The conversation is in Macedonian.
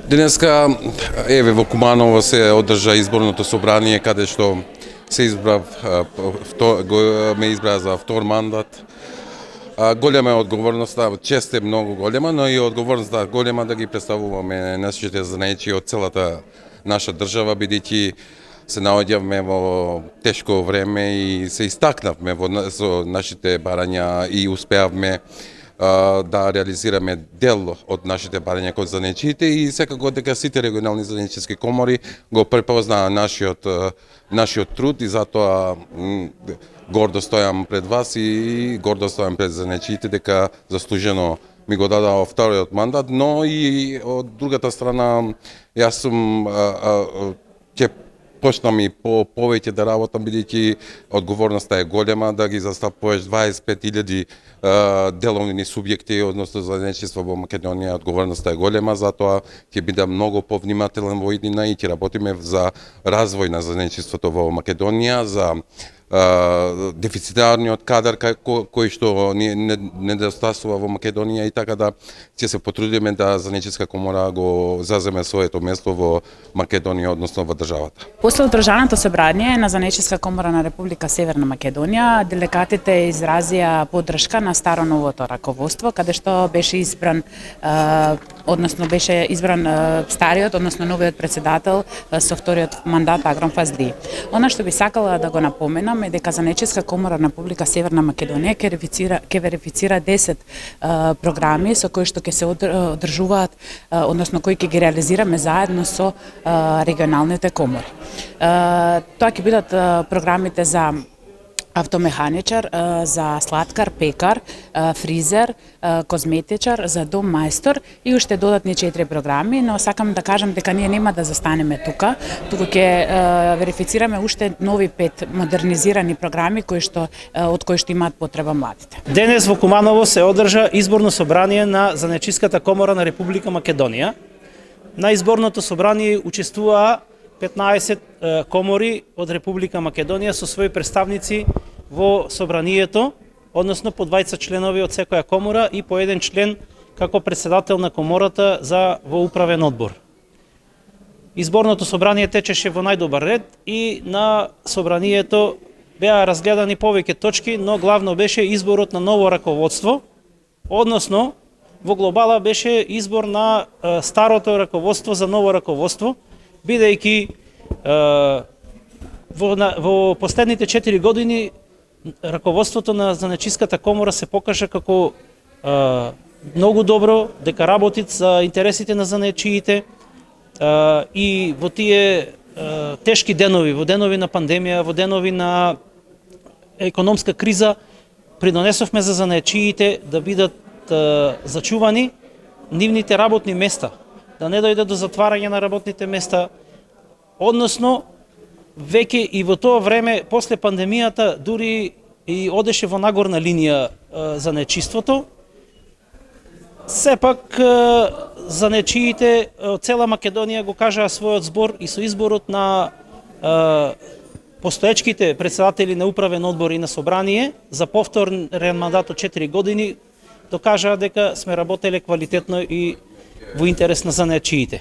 Денеска, еве, во Куманово се одржа изборното собрание, каде што се ме избра за втор мандат. Голема е одговорноста, чест е многу голема, но и одговорноста голема да ги представуваме нашите занајчи од целата наша држава, бидејќи се наоѓавме во тешко време и се истакнавме со нашите барања и успеавме да реализираме дел од нашите барања кон занајчиите и секако дека сите регионални занајчиски комори го препознаа нашиот труд и затоа гордо стојам пред вас и гордо стојам пред занајчиите дека заслужено ми го дадаа вториот мандат, но и од другата страна јас сум ќе почнам и повеќе да работам, бидејќи одговорноста е голема, да ги застапуваш 25.000 деловни субјекти, односно занајчиство во Македонија, одговорноста е голема, затоа ќе бидам многу повнимателен во иднина и ќе работиме за развој на занајчиството во Македонија, за дефицитарниот кадар кој што недостасува во Македонија и така да ќе се потрудиме да занајчиска комора го заземе своето место во Македонија, односно во државата. После одржаното собрание на Занајчиска комора на Република Северна Македонија, делегатите изразија поддршка на старо-новото раководство, каде што беше избран стариот, односно новиот председател со вториот мандат Аграм Фазли. Она што би сакала да го напоменам е дека Занајчиска комора на Република Северна Македонија ќе верифицира 10 програми со кои што ќе се одржуваат, односно кои ќе ги реализираме заедно со регионалните комори. Тоа ќе бидат програмите за автомеханичар, за сладкар, пекар, фризер, козметичар, за дом мајстор и уште додатни 4 програми, но сакам да кажам дека ние нема да застанеме тука, туку ќе верифицираме уште нови 5 модернизирани програми од кои што имаат потреба младите. Денес во Куманово се одржа изборно собрание на Занајчиската комора на Република Македонија. На изборното собрание учествуваа 15 комори од Република Македонија со своји представници во собранието, односно по 20 членови од секоја комора и по еден член како председател на комората во управен одбор. Изборното собрание течеше во најдобар ред и на собранието беа разгледани повеќе точки, но главно беше изборот на ново раководство, односно во глобала беше избор на старото раководство за ново раководство, бидејќи во последните 4 години раководството на Занајчиската комора се покажа како многу добро, дека работи за интересите на занајчиите и во тие тешки денови, во денови на пандемија, во денови на економска криза, придонесовме за занајчиите да бидат зачувани нивните работни места, да не дојде до затварање на работните места, односно веќе и во тоа време после пандемијата дури и одеше во нагорна линија занајчиството. Сепак занајчиите од цела Македонија го кажаа својот збор и со изборот на постоечките председатели на управен одбор и на собрание за повторен мандат од 4 години докажаа дека сме работеле квалитетно и во интерес на занајчиите.